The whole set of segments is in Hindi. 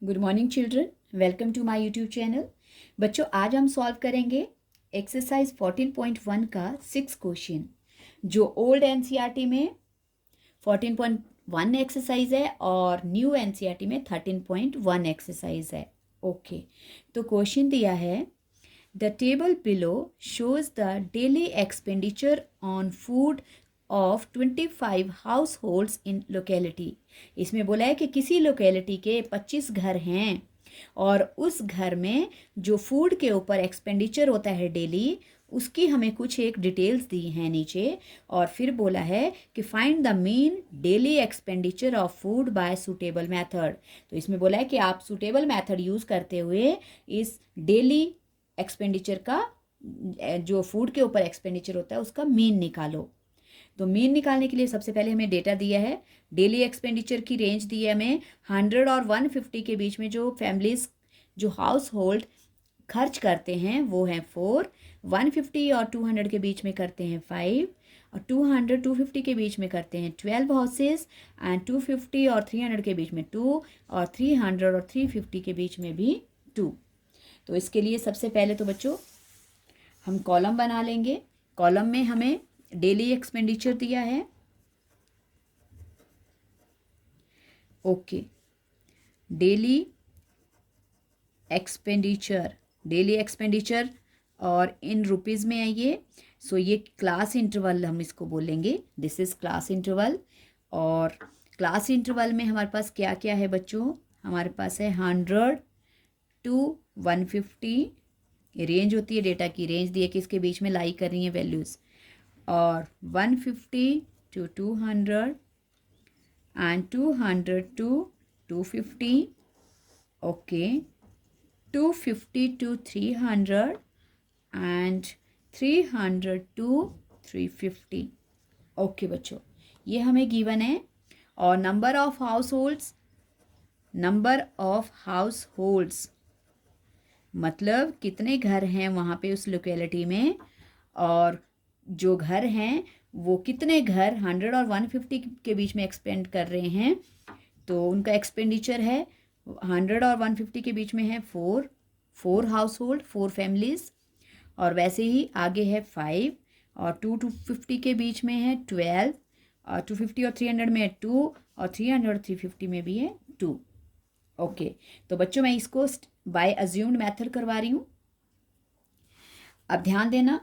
Good morning children, welcome to my YouTube channel. बच्चों, आज हम सॉल्व करेंगे एक्सरसाइज 14.1 का 6 क्वेश्चन, जो ओल्ड एनसीईआरटी में 14.1 एक्सरसाइज है और न्यू एनसीईआरटी में 13.1 एक्सरसाइज है। ओके, तो क्वेश्चन दिया है, the table below shows the daily expenditure on food of 25 house holds in locality. इसमें बोला है कि किसी लोकेलिटी के 25 घर हैं और उस घर में जो फूड के ऊपर एक्सपेंडिचर होता है डेली, उसकी हमें कुछ एक डिटेल्स दी हैं नीचे। और फिर बोला है कि find the mean daily expenditure of food by suitable method. तो इसमें बोला है कि आप सूटेबल मेथड यूज़ करते हुए इस डेली एक्सपेंडिचर का, जो फूड के ऊपर एक्सपेंडिचर होता है, उसका मीन निकालो। तो मीन निकालने के लिए सबसे पहले हमें डेटा दिया है, डेली एक्सपेंडिचर की रेंज दी है हमें 100 और 150 के बीच में। जो फैमिलीज, जो हाउस होल्ड खर्च करते हैं वो हैं 4, 150 और 200 के बीच में करते हैं 5, और 200 250 के बीच में करते हैं 12 हाउसेस, एंड 250 और 300 के बीच में 2, और 300 और 350 के बीच में भी 2। तो इसके लिए सबसे पहले तो बच्चों हम कॉलम बना लेंगे। कॉलम में हमें डेली एक्सपेंडिचर दिया है। ओके, डेली एक्सपेंडिचर और इन रुपीज़ में है ये। सो ये क्लास इंटरवल हम इसको बोलेंगे, दिस इज़ क्लास इंटरवल। और क्लास इंटरवल में हमारे पास क्या क्या है बच्चों? हमारे पास है 100 to 150। ये रेंज होती है, डेटा की रेंज दी है कि इसके बीच में लाई कर रही हैं वैल्यूज़। और 150 to 200 and 200 to 250। Okay, 250 to 300 and 300 to 350। Okay बच्चों, ये हमें गिवन है। और नंबर ऑफ हाउस होल्ड्स मतलब कितने घर हैं वहाँ पे उस लोकेलिटी में, और जो घर हैं वो कितने घर 100 और 150 के बीच में एक्सपेंड कर रहे हैं। तो उनका एक्सपेंडिचर है 100 और 150 के बीच में है 4 हाउस होल्ड, 4 फैमिलीज़। और वैसे ही आगे है 5, और 250 के बीच में है 12, और 250 और 300 में है 2, और 300 और 350 में भी है 2। ओके, तो बच्चों मैं इसको बाय अज्यूम्ड मेथड करवा रही हूँ। अब ध्यान देना,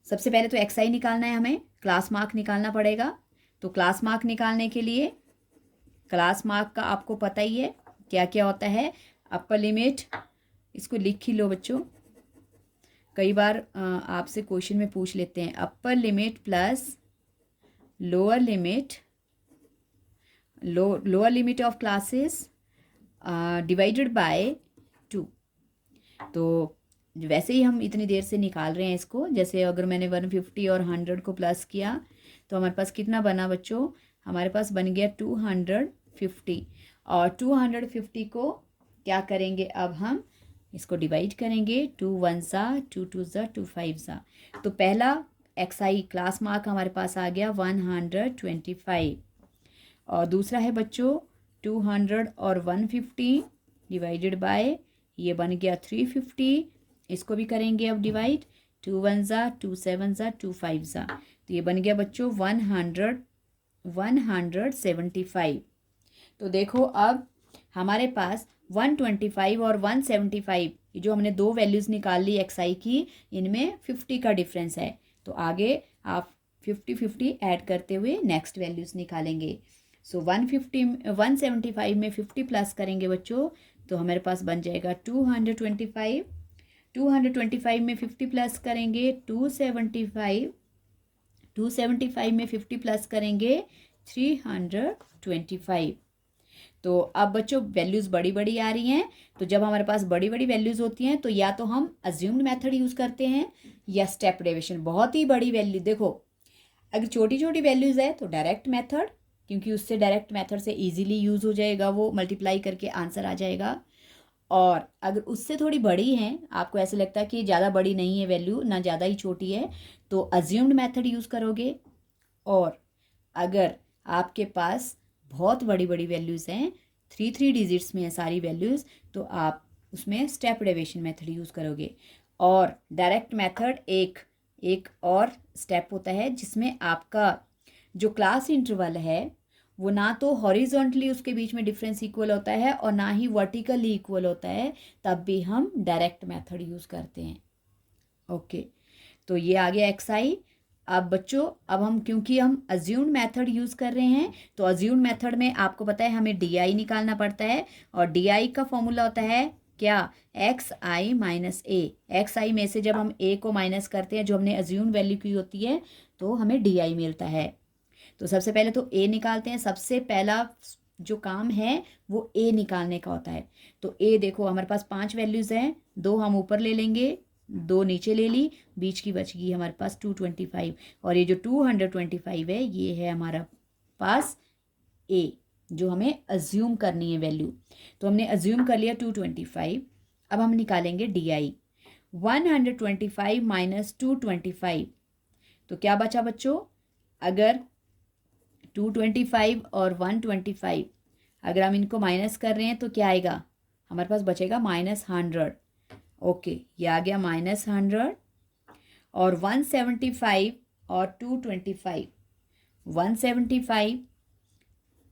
सबसे पहले तो एक्सआई निकालना है, हमें क्लास मार्क निकालना पड़ेगा। तो क्लास मार्क निकालने के लिए, क्लास मार्क का आपको पता ही है क्या क्या होता है। अपर लिमिट, इसको लिख ही लो बच्चों, कई बार आपसे क्वेश्चन में पूछ लेते हैं। Upper limit plus lower limit of classes divided by 2। तो वैसे ही हम इतनी देर से निकाल रहे हैं इसको। जैसे अगर मैंने 150 और 100 को प्लस किया तो हमारे पास कितना बना बच्चों? हमारे पास बन गया 250। और 250 को क्या करेंगे? अब हम इसको डिवाइड करेंगे, 2 1 ज़ा, 2 2 ज़ा, 2 5 ज़ा। तो पहला एक्सआई क्लास मार्क हमारे पास आ गया 125। और दूसरा है बच्चों 200 और 150 डिवाइडेड बाय, ये बन गया 350। इसको भी करेंगे अब डिवाइड, 2 1 ज़ा, 2 7 ज़ा, 2 5 ज़ा। तो ये बन गया बच्चों 175। तो देखो अब हमारे पास 125 और 175, ये जो हमने दो वैल्यूज़ निकाल ली एक्सआई की, इनमें 50 का डिफरेंस है। तो आगे आप 50 ऐड करते हुए नेक्स्ट वैल्यूज़ निकालेंगे। सो 175 में 50 प्लस करेंगे बच्चों, तो हमारे पास बन जाएगा 225। 225 में 50 प्लस करेंगे 275। 275 में 50 प्लस करेंगे 325। तो अब बच्चों वैल्यूज़ बड़ी बड़ी आ रही हैं। तो जब हमारे पास बड़ी बड़ी वैल्यूज़ होती हैं तो या तो हम अज्यूम्ड मेथड यूज़ करते हैं या स्टेप डेविएशन। बहुत ही बड़ी वैल्यू, देखो अगर छोटी छोटी वैल्यूज़ है तो डायरेक्ट मेथड, क्योंकि उससे डायरेक्ट मेथड से इजीली यूज़ हो जाएगा, वो मल्टीप्लाई करके आंसर आ जाएगा। और अगर उससे थोड़ी बड़ी हैं, आपको ऐसे लगता है कि ज़्यादा बड़ी नहीं है वैल्यू, ना ज़्यादा ही छोटी है, तो अज्यूम्ड मेथड यूज़ करोगे। और अगर आपके पास बहुत बड़ी बड़ी वैल्यूज़ हैं थ्री डिजिट्स में है सारी वैल्यूज़, तो आप उसमें स्टेप डेविएशन मेथड यूज़ करोगे। और डायरेक्ट मेथड एक और स्टेप होता है जिसमें आपका जो क्लास इंटरवल है वो ना तो हॉरिजॉन्टली उसके बीच में डिफरेंस इक्वल होता है और ना ही वर्टिकली इक्वल होता है, तब भी हम डायरेक्ट मेथड यूज़ करते हैं। ओके, तो ये आ गया एक्स आई। अब बच्चों, अब हम क्योंकि हम अज्यूम्ड मेथड यूज़ कर रहे हैं, तो अज्यूम्ड मेथड में आपको पता है हमें डी आई निकालना पड़ता है, और डी आई का फॉर्मूला होता है क्या, एक्स आई माइनस ए। एक्स आई में से जब हम ए को माइनस करते हैं, जो हमने अज्यूम्ड वैल्यू की होती है, तो हमें डी आई मिलता है। तो सबसे पहले तो ए निकालते हैं। सबसे पहला जो काम है वो ए निकालने का होता है। तो ए देखो, हमारे पास 5 वैल्यूज़ हैं, 2 हम ऊपर ले लेंगे, 2 नीचे ले ली, बीच की बच गई हमारे पास 225। और ये जो 225 है ये है हमारा पास ए, जो हमें अज्यूम करनी है वैल्यू। तो हमने अज्यूम कर लिया 225। अब हम निकालेंगे डी आई। 125 माइनस 225, तो क्या बचा बच्चों, अगर 225 और 125 अगर हम इनको माइनस कर रहे हैं तो क्या आएगा, हमारे पास बचेगा -100। ओके, ये आ गया -100। और 175 और 225, 175,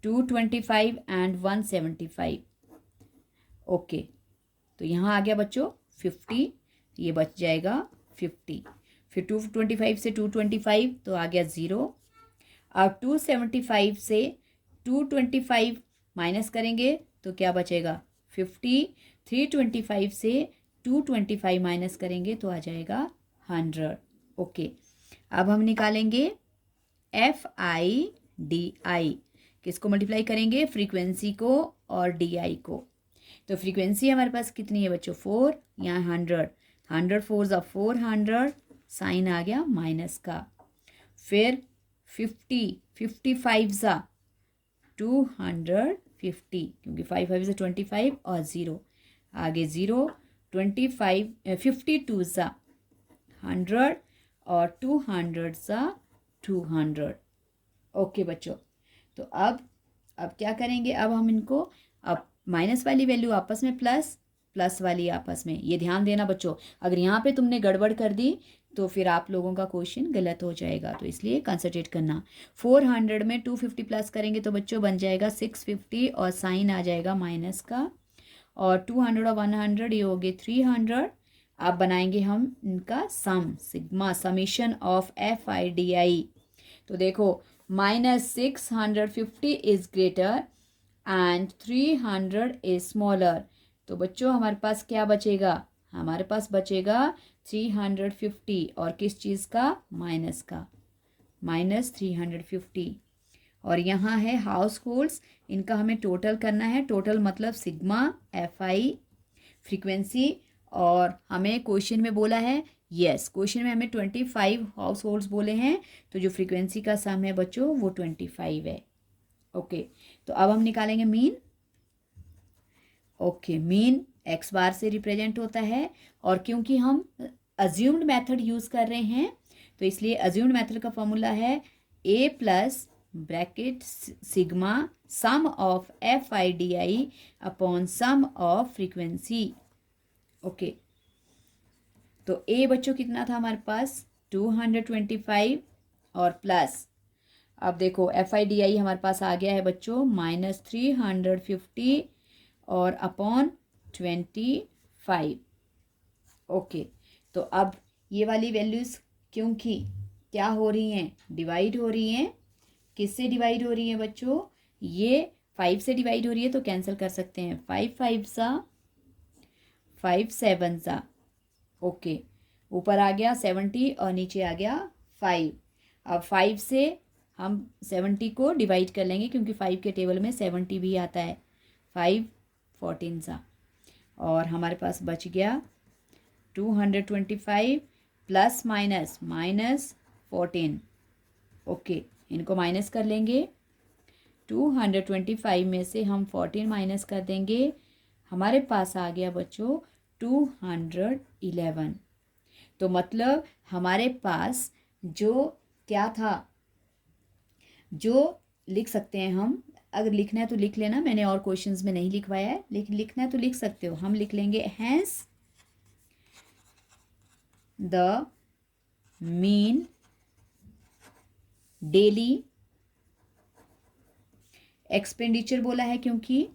225 एंड 175। ओके, तो यहाँ आ गया बच्चों 50, ये बच जाएगा 50। फिर 225 से 225 तो आ गया 0। अब 275 से 225 माइनस करेंगे तो क्या बचेगा 50। 325 से 225 माइनस करेंगे तो आ जाएगा 100। ओके, अब हम निकालेंगे एफ आई डी आई। किसको मल्टीप्लाई करेंगे, फ्रीक्वेंसी को और डी आई को। तो फ्रीक्वेंसी हमारे पास कितनी है बच्चों, 4, यहाँ 100, 100 4 ज़ा 400, साइन आ गया माइनस का। फिर 50, 55 ज़ा 250, क्योंकि 5 5 से 25 और 0 आगे 0, 25 52 ज़ा 100 और 200 ज़ा 200। ओके बच्चों, तो अब क्या करेंगे, अब हम इनको, अब माइनस वाली वैल्यू आपस में प्लस, प्लस वाली आपस में। ये ध्यान देना बच्चों, अगर यहाँ पे तुमने गड़बड़ कर दी तो फिर आप लोगों का क्वेश्चन गलत हो जाएगा, तो इसलिए कंसंट्रेट करना। 400 में 250 प्लस करेंगे तो बच्चों बन जाएगा 650 और साइन आ जाएगा माइनस का। और 200 और 100 ये हो गए 300। अब बनाएंगे हम इनका sum, sigma, summation of F I D I. तो देखो, -650 is greater and 300 is smaller. तो बच्चों हमारे पास क्या बचेगा, हमारे पास बचेगा 350, और किस चीज़ का, माइनस का, -350। और यहाँ है हाउस होल्ड्स, इनका हमें टोटल करना है। टोटल मतलब सिग्मा एफ आई फ्रीक्वेंसी, और हमें क्वेश्चन में बोला है, यस क्वेश्चन में हमें 25 हाउस होल्ड्स बोले हैं, तो जो फ्रीक्वेंसी का सम है बच्चों वो 25 है। ओके, तो अब हम निकालेंगे मीन। ओके, मीन एक्स बार से रिप्रेजेंट होता है, और क्योंकि हम अज्यूम्ड मेथड यूज़ कर रहे हैं तो इसलिए अज्यूम्ड मेथड का फॉर्मूला है A plus bracket sigma sum of F I D I upon sum of frequency. Okay, तो ए बच्चों कितना था हमारे पास 225 और प्लस, अब देखो एफ आई डी आई हमारे पास आ गया है बच्चों -350 और अपॉन 25। ओके, तो अब ये वाली वैल्यूज़ क्योंकि क्या हो रही हैं, डिवाइड हो रही हैं। किससे डिवाइड हो रही हैं बच्चों, ये 5 से डिवाइड हो रही है तो कैंसिल कर सकते हैं, 5 5 सा 5 7 सा। ओके, ऊपर आ गया 70 और नीचे आ गया 5। अब 5 से हम 70 को डिवाइड कर लेंगे, क्योंकि 5 के टेबल में 70 भी आता है, 5 14 सा। और हमारे पास बच गया 225 प्लस माइनस -14। ओके, इनको माइनस कर लेंगे, 225 में से हम 14 माइनस कर देंगे, हमारे पास आ गया बच्चों 211। तो मतलब हमारे पास जो क्या था, जो लिख सकते हैं हम अगर लिखना है तो लिख लेना, मैंने और क्वेश्चंस में नहीं लिखवाया है, लेकिन लिखना है तो लिख सकते हो। हम लिख लेंगे hence the mean daily expenditure बोला है क्योंकि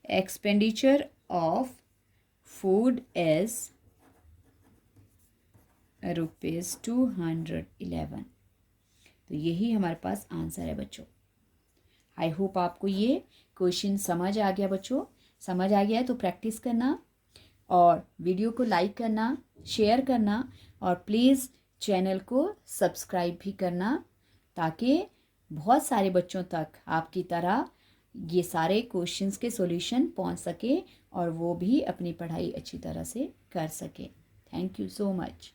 एक्सपेंडिचर ऑफ फूड इज ₹211। तो यही हमारे पास आंसर है बच्चों। आई होप आपको ये क्वेश्चन समझ आ गया बच्चों। समझ आ गया है तो प्रैक्टिस करना और वीडियो को लाइक करना, शेयर करना और प्लीज़ चैनल को सब्सक्राइब भी करना, ताकि बहुत सारे बच्चों तक आपकी तरह ये सारे क्वेश्चंस के सॉल्यूशन पहुंच सके और वो भी अपनी पढ़ाई अच्छी तरह से कर सके। Thank you so much.